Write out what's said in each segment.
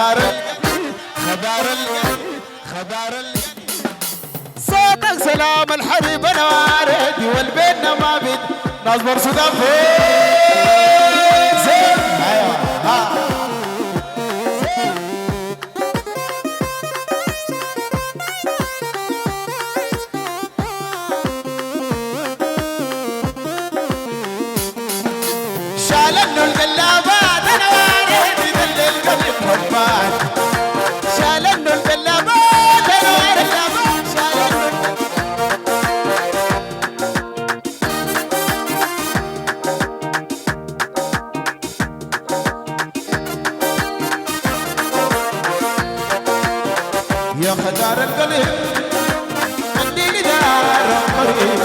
خضار خضار خضار صوتك سلام الحريب انا واردي والبيتنا ما بيت ناس مرصودة فيك زين ايوه ها شالنو القلابات انا واردي ذل القلب حبات شالنو القلابات انا واردي شالنو يا خدار القلب خليني دار قريب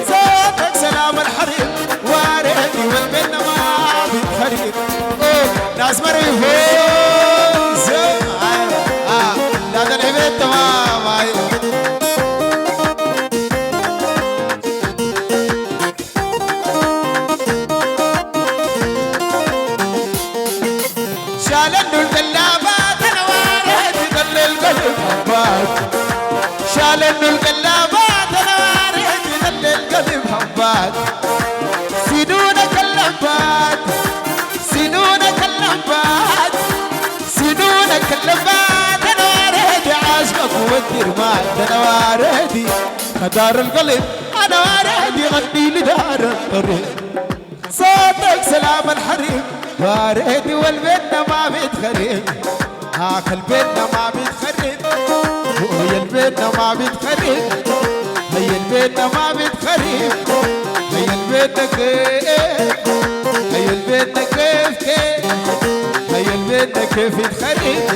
صوتك سلام الحريم واردي والبن ما بيتخرب ناس مريم زين لا ده العبيد تمام شالنو القلابات انا واردي ظل القلب حبات شالنو القلابات انا واردي ظل القلب حبات سنونك اللمبات سنونك اللمبات سنونك اللمبات انا واردي عاشقك والدرمات انا واردي خدار القلب انا واردي غني لدار الطريق صوتك سلام الحريم واردي والبيتنا ما بيتخرب البيتنا ما بيتخرب وهي البيتنا ما بيتخرب هي البيتنا ما بيتخرب هي البيتنا كيف هي البيتنا كيف هي البيتنا كيف يتخرب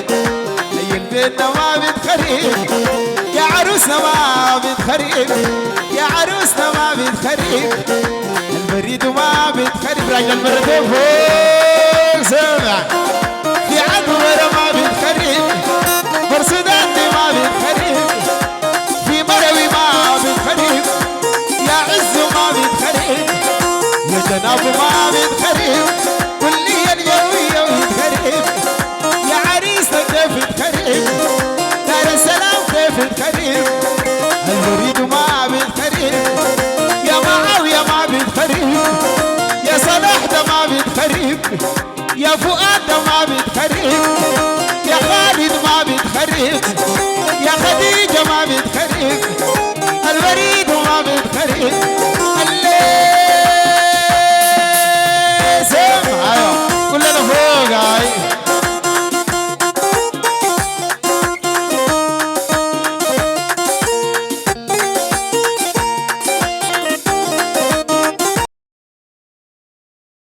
هي البيتنا ما بيتخرب يا عروسنا ما بيتخرب يا عروسنا ما بيتخرب البريد ما بيتخرب راجل المرتين فوق سمع في عدوى ما بيتخرب برصداني ما بيتخرب في مروي ما بيتخرب يا عز ما بيتخرب يا جناب ما بيتخرب كلية الجوية بيتخرب يا عريسنا كيف يتخرب دار السلام كيف يتخرب البريد ما بيتخرب يا معاوية ما بيتخرب يا صلاح ده ما بيتخرب يا فؤاد ده ما بيتخرب يا خالد ما بيتخرب يا خديجة ما بيتخرب الوريد ما بيتخرب